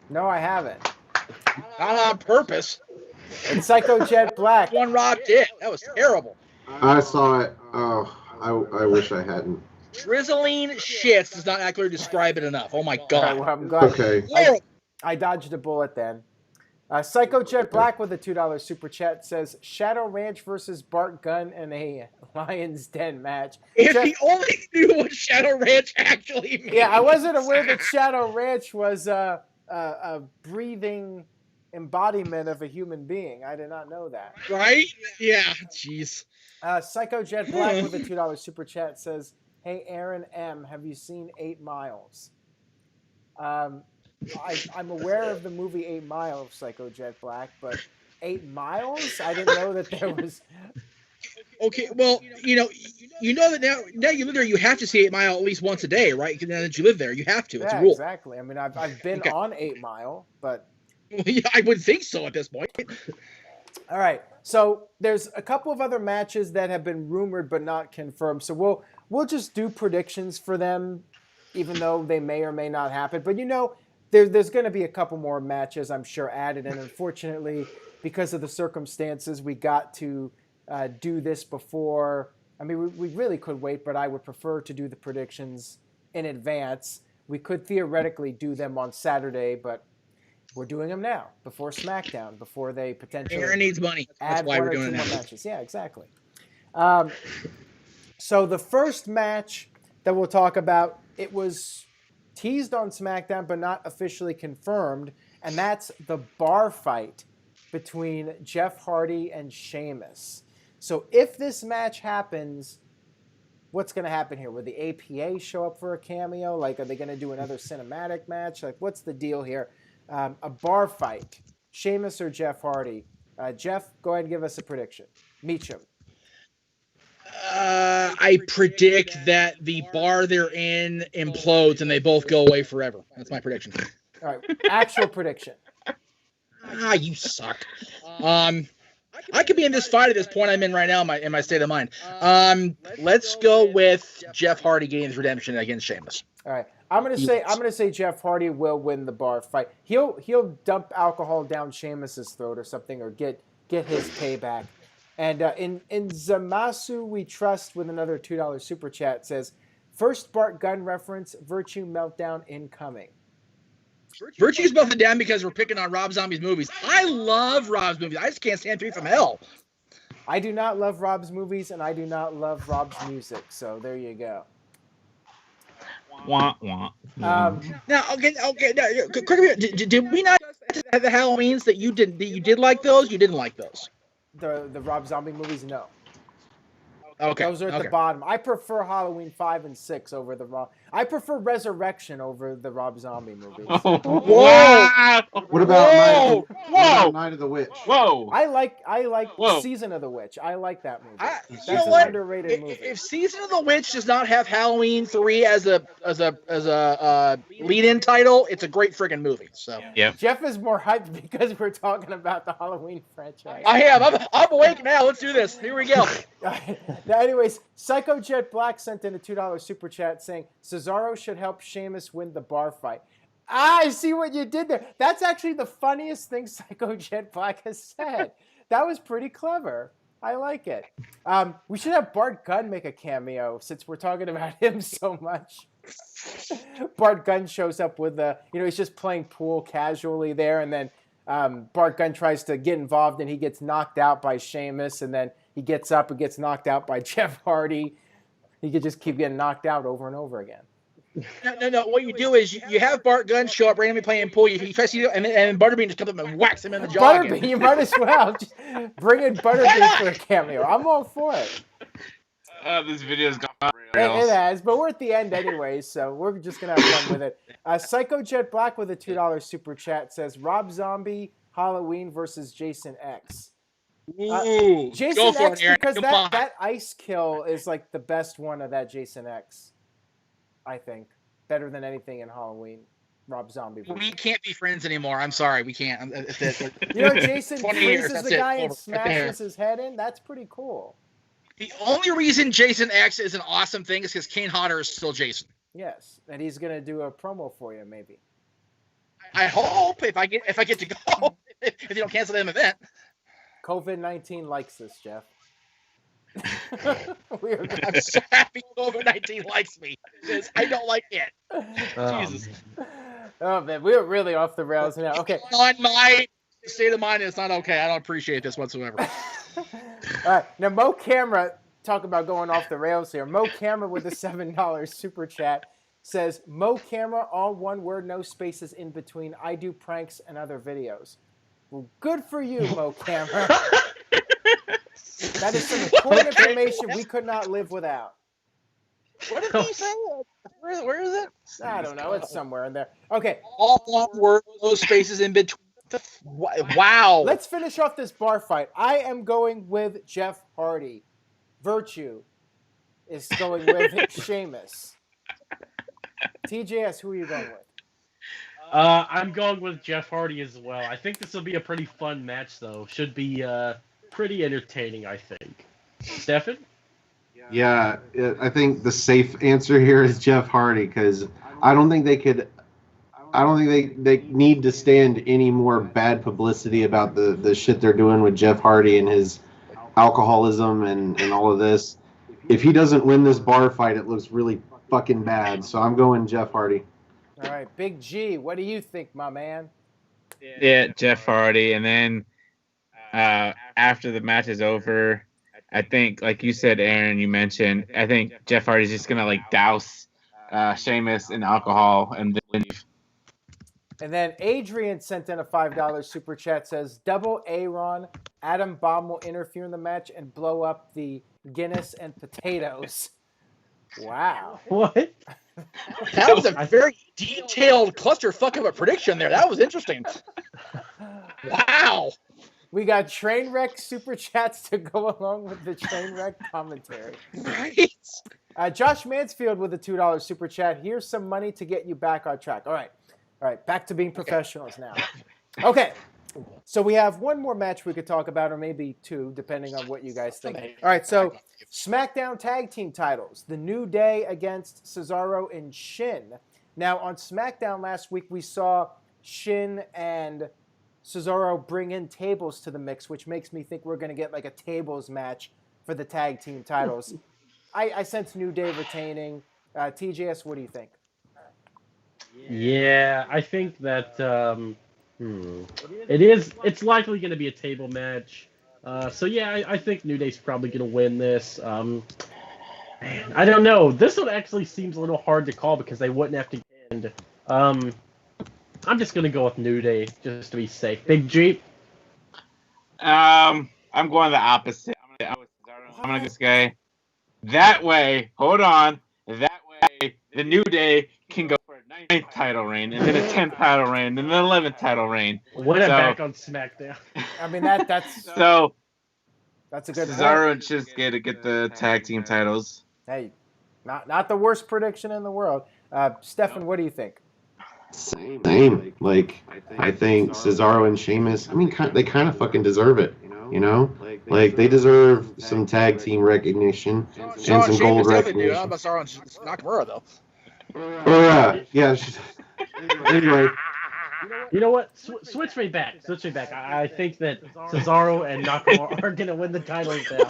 No, I haven't. Not on purpose. And Psycho Jet Black. One Rob did. That was terrible. I saw it. Oh, I wish I hadn't. Drizzling shits does not accurately describe it enough. Oh my All right, god. well, I'm glad. Okay. I dodged a bullet then. Psycho Jet Black with a $2 super chat says, Shadow Ranch versus Bart Gunn in a Lion's Den match. If he only knew what Shadow Ranch actually means. Yeah, I wasn't aware that Shadow Ranch was a breathing embodiment of a human being. I did not know that. Right? Yeah, jeez. Psycho Jet Black with a $2 super chat says, hey, Aaron M., have you seen 8 Miles? I'm aware of the movie 8 Mile, Psycho Jet Black, but 8 Miles? I didn't know that there was... Okay, well, you know that now you live there, you have to see 8 Mile at least once a day, right? Now that you live there, you have to. It's a rule. Exactly. I mean, I've been on 8 Mile, but... Well, yeah, I would think so at this point. All right. So there's a couple of other matches that have been rumored but not confirmed. So we'll just do predictions for them, even though they may or may not happen. But there's going to be a couple more matches, I'm sure, added. And unfortunately, because of the circumstances, we got to do this before. I mean, we really could wait, but I would prefer to do the predictions in advance. We could theoretically do them on Saturday, but we're doing them now, before SmackDown, before they potentially Aaron needs money. That's add why one we're or doing two it more now. matches. Yeah, exactly. So the first match that we'll talk about, it was teased on SmackDown but not officially confirmed, and that's the bar fight between Jeff Hardy and Sheamus. So if this match happens, what's going to happen here? Will the APA show up for a cameo? Like, are they going to do another cinematic match? Like, what's the deal here? A bar fight, Sheamus or Jeff Hardy? Jeff, go ahead and give us a prediction. Meacham. I predict that the bar they're in implodes and they both go away forever. That's my prediction. All right, actual prediction. You suck. I could be in this fight at this point I'm in right now in my state of mind. Let's go with Jeff Hardy getting his redemption against Sheamus. All right, I'm gonna say Jeff Hardy will win the bar fight. He'll dump alcohol down Sheamus's throat or something, or get his payback. And in Zamasu We Trust with another $2 super chat says, First Bart Gunn reference, Virtue meltdown incoming. Virtue's melting down because we're picking on Rob Zombie's movies. I love Rob's movies. I just can't stand Three from Hell. I do not love Rob's movies, and I do not love Rob's music. So there you go. Wah, wah. Now, okay. Now, did we not have the Halloweens that you did like those? You didn't like those? The Rob Zombie movies, no. Okay. Those are at the bottom. I prefer Halloween 5 and 6 over the Rob. I prefer Resurrection over the Rob Zombie movies. Oh, Whoa! What about Whoa! Night of the Witch? Whoa! I like Whoa. Season of the Witch. I like that movie. That's You know an what? underrated movie. If Season of the Witch does not have Halloween 3 as a lead-in title, it's a great freaking movie. So Yeah. Jeff is more hyped because we're talking about the Halloween franchise. I am. I'm awake now. Let's do this. Here we go. Now, anyways, Psycho Jet Black sent in a $2 super chat saying Cesaro should help Sheamus win the bar fight. I see what you did there. That's actually the funniest thing Psycho Jet Black has said. That was pretty clever. I like it. We should have Bart Gunn make a cameo since we're talking about him so much. Bart Gunn shows up with he's just playing pool casually there, and then Bart Gunn tries to get involved, and he gets knocked out by Sheamus, and then he gets up and gets knocked out by Jeff Hardy. He could just keep getting knocked out over and over again. No. What you do is you have Bart Gunn show up randomly playing pool. He tries to, and Butterbean just comes up and whacks him in the jaw. Butterbean, you might as well just bring in Butterbean for a cameo. I'm all for it. This video's gone. It has, but we're at the end anyway, so we're just going to have fun with it. Psycho Jet Black with a $2 super chat says, Rob Zombie, Halloween versus Jason X. Ooh, Jason go for X, it, Aaron. because Come on. that ice kill is like the best one of that Jason X, I think. Better than anything in Halloween. Rob Zombie. We can't be friends anymore. I'm sorry, we can't. You know, Jason 20 years, freezes that's the it. guy and Over. smashes his head in. That's pretty cool. The only reason Jason X is an awesome thing is because Kane Hodder is still Jason. Yes, and he's gonna do a promo for you, maybe. I hope if I get to go, if you don't cancel the event. COVID-19 likes this, Jeff. I'm so happy COVID-19 likes me because I don't like it. Jesus. Oh man, we were really off the rails now. Okay. On my state of mind, it's not okay. I don't appreciate this whatsoever. All right, now Mo Camera, talk about going off the rails here. Mo Camera with a $7 super chat says, Mo Camera, all one word, no spaces in between. I do pranks and other videos. Well, good for you, Mo Camera. That is some important information we could not live without. What did he say? Where is it? I don't know. It's somewhere in there. Okay. All one word, no spaces in between. Wow. Let's finish off this bar fight. I am going with Jeff Hardy. Virtue is going with Sheamus. TJS, who are you going with? I'm going with Jeff Hardy as well. I think this will be a pretty fun match, though. Should be pretty entertaining, I think. Stefan? Yeah, I think the safe answer here is Jeff Hardy because I don't think they need to stand any more bad publicity about the shit they're doing with Jeff Hardy and his alcoholism and all of this. If he doesn't win this bar fight, it looks really fucking bad. So I'm going Jeff Hardy. All right, Big G, what do you think, my man? Yeah, Jeff Hardy. And then after the match is over, I think, like you said, Aaron, you mentioned, I think Jeff Hardy's just going to, like, douse Sheamus in alcohol and then leave. And then Adrian sent in a $5 super chat, says, double Aaron, Adam Bomb will interfere in the match and blow up the Guinness and potatoes. Wow. What? That was a very detailed clusterfuck of a prediction there. That was interesting. Wow. We got train wreck super chats to go along with the train wreck commentary. Right. Josh Mansfield with a $2 super chat. Here's some money to get you back on track. All right, back to being professionals now. Okay, so we have one more match we could talk about, or maybe two, depending on what you guys think. All right, so SmackDown Tag Team titles. The New Day against Cesaro and Shin. Now, on SmackDown last week, we saw Shin and Cesaro bring in tables to the mix, which makes me think we're going to get like a tables match for the tag team titles. I sense New Day retaining. TJS, what do you think? Yeah, I think that it's likely going to be a table match. So yeah, I think New Day's probably going to win this. Man, I don't know. This one actually seems a little hard to call because they wouldn't have to end. I'm just going to go with New Day just to be safe. Big Jeep. I'm going the opposite. I'm gonna this guy. That way, hold on. That way, the New Day can go for a 9th title reign, and then a 10th title reign, and then an 11th title reign. Win it back on SmackDown. I mean that's so. That's a good Cesaro and Shinsuke to get the tag team titles. Hey, not the worst prediction in the world. Stefan, what do you think? Same. Like, I think Cesaro and Sheamus, I mean, they kind of fucking deserve it, you know? Like, they deserve some tag team recognition and some gold recognition. How about Cesaro and Nakamura, though? Yeah. Anyway. You know what? Switch me back. I think that Cesaro and Nakamura are going to win the titles now.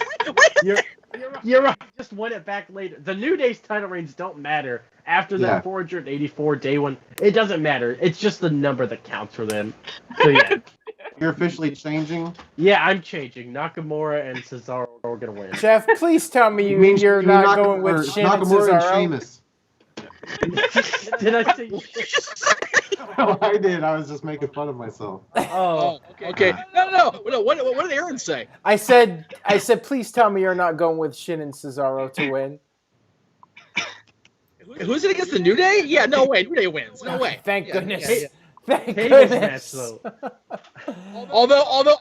You're right. Just win it back later. The New Day's title reigns don't matter. After that 484 day one, it doesn't matter. It's just the number that counts for them. So, yeah. You're officially changing? Yeah, I'm changing. Nakamura and Cesaro are going to win. Jeff, please tell me you're not going with Shin and Nakamura Cesaro. and Sheamus. Did I say No, I did. I was just making fun of myself. Oh, okay. No. What did Aaron say? I said, please tell me you're not going with Shin and Cesaro to win. Who's it against the New Day? Yeah, no way. New Day wins. No way. Thank goodness. Yeah. Thank goodness. Match, though. Although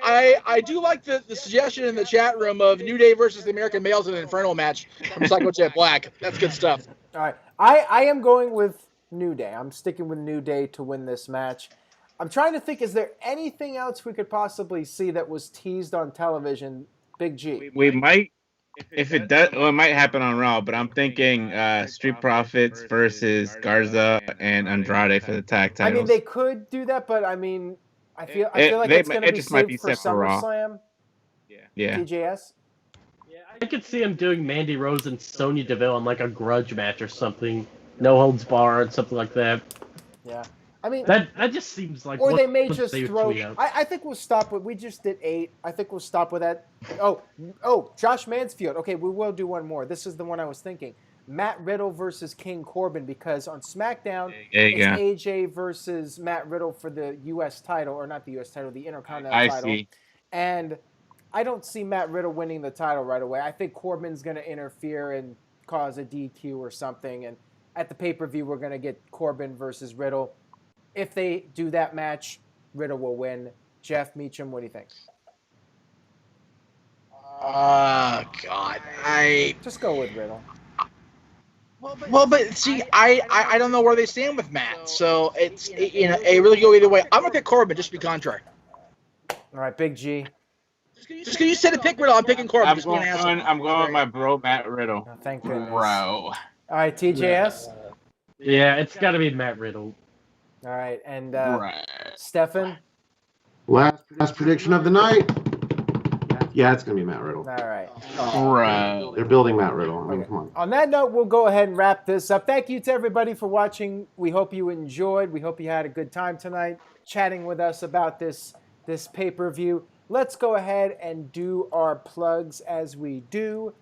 I do like the suggestion in the chat room of New Day versus the American Males in an Inferno match from Psycho Jet Black. That's good stuff. All right. I am going with New Day. I'm sticking with New Day to win this match. I'm trying to think, is there anything else we could possibly see that was teased on television? Big G. We might, if it does, well, it might happen on Raw, but I'm thinking Street Profits versus Garza and Andrade for the tag titles. I mean, they could do that, but I mean, I feel like it's going to be saved for SummerSlam. Yeah. TJS? I could see him doing Mandy Rose and Sonya Deville in like a grudge match or something. No holds barred, something like that. Yeah. I mean, that just seems like. Or they may just throw. I think we'll stop with. We just did 8. I think we'll stop with that. Oh, Josh Mansfield. Okay, we will do one more. This is the one I was thinking. Matt Riddle versus King Corbin, because on SmackDown it's AJ versus Matt Riddle for the U.S. title, or not the U.S. title, the Intercontinental title. See. And I don't see Matt Riddle winning the title right away. I think Corbin's going to interfere and cause a DQ or something. And at the pay-per-view, we're going to get Corbin versus Riddle. If they do that match, Riddle will win. Jeff, Meacham, what do you think? God, just go with Riddle. Well, but see, I don't know where they stand with Matt, so it really go either way. I'm gonna pick Corbin just to be contrary. All right, Big G. Just because you said to pick Riddle, I'm picking Corbin. I'm going with my bro Matt Riddle. Oh, thank goodness. Bro. All right, TJS. Yeah, it's got to be Matt Riddle. All right, and Stefan. Last prediction of the night. Yeah, it's gonna be Matt Riddle. All right. Bro. They're building Matt Riddle. I mean, come on. On that note, we'll go ahead and wrap this up. Thank you to everybody for watching. We hope you enjoyed. We hope you had a good time tonight chatting with us about this pay-per-view. Let's go ahead and do our plugs as we do.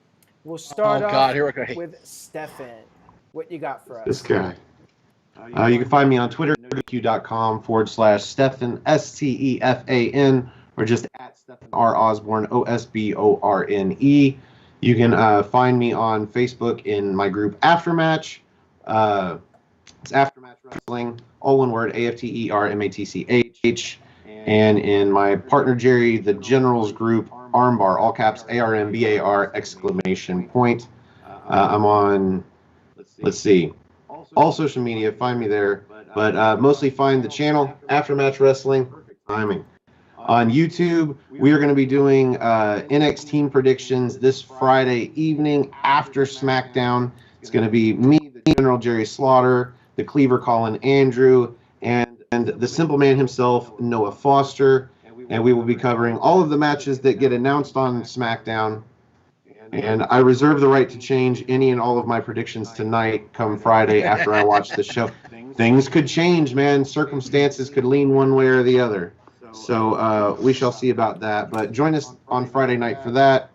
We'll start off with Stefan. What you got for us? This guy. You can find me on Twitter, q.com/Stefan, STEFAN, or just at Stefan R. Osborne, OSBORNE. You can find me on Facebook in my group Aftermatch. It's Aftermatch Wrestling, all one word, AFTERMATCH. And in my partner Jerry, the Generals group, Armbar, all caps, ARMBAR, exclamation point. I'm on, let's see, all social media, find me there, but mostly find the channel, Aftermatch Wrestling, perfect timing. On YouTube, we are going to be doing NXT team predictions this Friday evening after SmackDown. It's going to be me, the General Jerry Slaughter, the Cleaver Colin Andrew, and the Simple Man himself, Noah Foster. And we will be covering all of the matches that get announced on SmackDown. And I reserve the right to change any and all of my predictions tonight come Friday after I watch the show. Things could change, man. Circumstances could lean one way or the other. So we shall see about that. But join us on Friday night for that.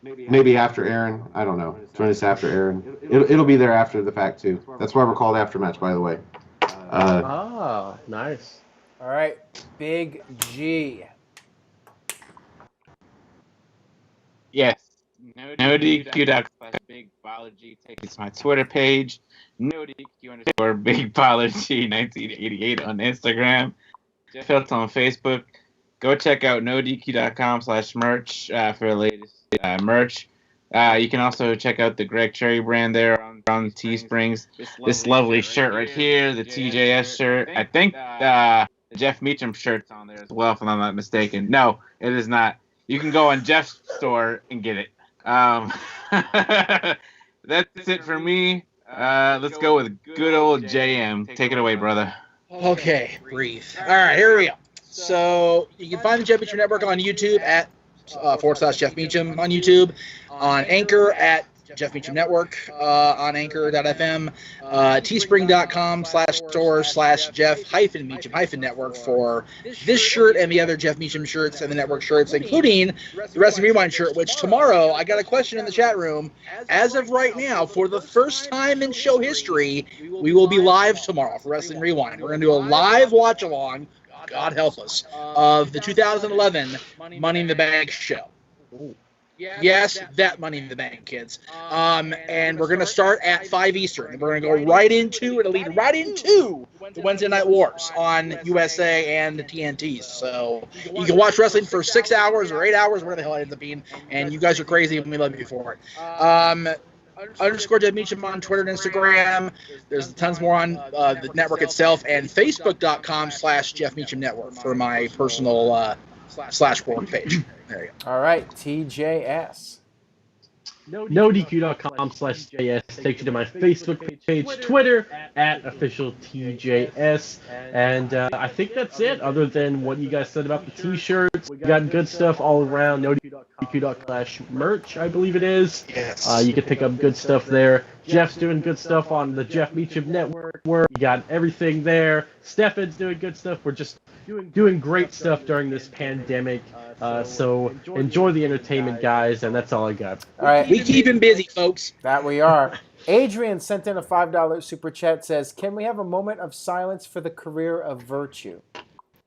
Maybe after Aaron. I don't know. Join us after Aaron. It'll be there after the fact, too. That's why we're called Aftermatch, by the way. Nice. All right, Big G. Yes. NoDQ.com/BigBallerG takes my Twitter page. NoDQ_BigBallerG1988 on Instagram. Jeff Hiltz on Facebook. Go check out NoDQ.com/merch for the latest merch. You can also check out the Greg Cherry brand there on Teesprings. This lovely shirt right here, the TJS shirt. I think the Jeff Meacham shirt's on there as well, if I'm not mistaken. No, it is not. You can go on Jeff's store and get it. That's it for me. Let's go with good old JM. Take it away, brother. Okay, breathe. All right, here we go. So you can find the Jeff Meacham Network on YouTube at /Jeff Meacham on YouTube, on Anchor at Jeff Meacham Network, on Anchor.fm, teespring.com/store/Jeff-Meacham-Network for this shirt and the other Jeff Meacham shirts and the network shirts, including the Wrestling Rewind shirt, which tomorrow, I got a question in the chat room. As of right now, for the first time in show history, we will be live tomorrow for Wrestling Rewind. We're going to do a live watch-along, God help us, of the 2011 Money in the Bank show. Yes, that Money in the Bank, kids. And we're going to start at 5 Eastern. And we're going to go right into, it'll lead right into the Wednesday Night Wars on USA and the TNTs. So you can watch wrestling for 6 hours or 8 hours, whatever the hell it ends up being. And you guys are crazy and we love you for it. _Jeff Meacham on Twitter and Instagram. There's tons more on the network itself, and Facebook.com/Jeff Meacham Network for my personal /work page. There you go. All right, TJS. NoDQ.com/JS takes you to my Facebook page, Twitter at official TJS, and I think that's it. Other than what you guys said about the T-shirts, we got good stuff all around. NoDQ.com/merch, I believe it is. Yes. You can pick up good stuff there. Jeff's doing good stuff on the Jeff Meacham Network. You got everything there. Stefan's doing good stuff. We're just doing great stuff during this pandemic. So enjoy the entertainment, guys, and that's all I got. All right. We keep him busy, folks. That we are. Adrian sent in a $5 super chat, says, can we have a moment of silence for the career of Virtue?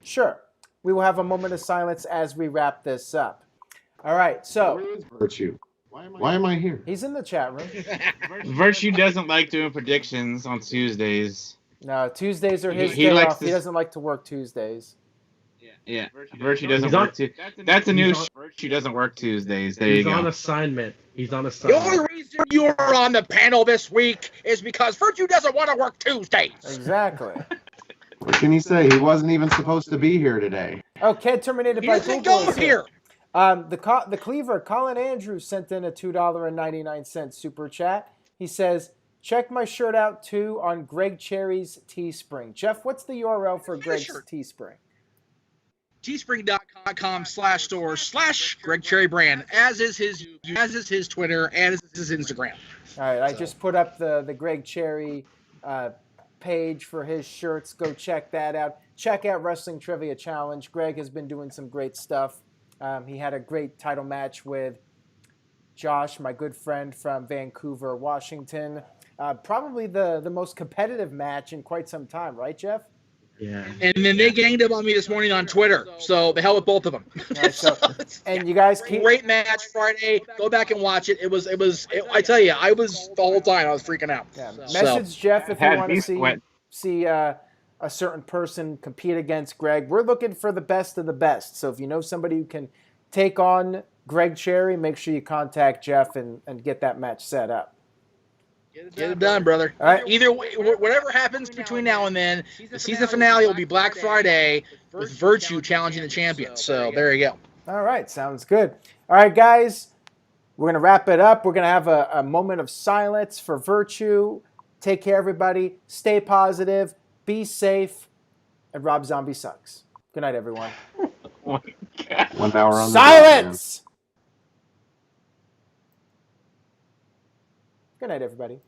Sure. We will have a moment of silence as we wrap this up. All right, so. Where is Virtue? Why am I here? He's in the chat room. Virtue doesn't like doing predictions on Tuesdays. No, Tuesdays are his He day likes off. He doesn't like to work Tuesdays. Yeah, Virtue doesn't work Tuesdays. That's a new Virtue doesn't work Tuesdays. There you go. He's on assignment. The only reason you are on the panel this week is because Virtue doesn't want to work Tuesdays. Exactly. What can he say? He wasn't even supposed to be here today. Oh, Kid Terminated He by doesn't Google go is here. The Cleaver, Colin Andrews, sent in a $2.99 super chat. He says, check my shirt out, too, on Greg Cherry's Teespring. Jeff, what's the URL for Greg's Teespring? Teespring.com/store/Greg Cherry Brand, as is his Twitter and as is his Instagram. All right, I just put up the Greg Cherry page for his shirts. Go check that out. Check out Wrestling Trivia Challenge. Greg has been doing some great stuff. He had a great title match with Josh, my good friend from Vancouver, Washington. Probably the most competitive match in quite some time, right, Jeff? Yeah. And then they ganged up on me this morning on Twitter. So the hell with both of them. Right, so, and you guys keep great match Friday. Go back and watch it. It was. I tell you, I was the whole time. I was freaking out. Yeah. Message Jeff if you want to see a certain person compete against Greg. We're looking for the best of the best. So if you know somebody who can take on Greg Cherry, make sure you contact Jeff and get that match set up. Get it done, brother. All right. Either way, whatever happens between now and then, the season finale will be Black Friday with Virtue challenging the champion. So there you go. All right, sounds good. All right, guys, we're going to wrap it up. We're going to have a moment of silence for Virtue. Take care, everybody. Stay positive. Be safe. And Rob Zombie sucks. Good night, everyone. Oh my God. 1 hour on Silence! Good night, everybody.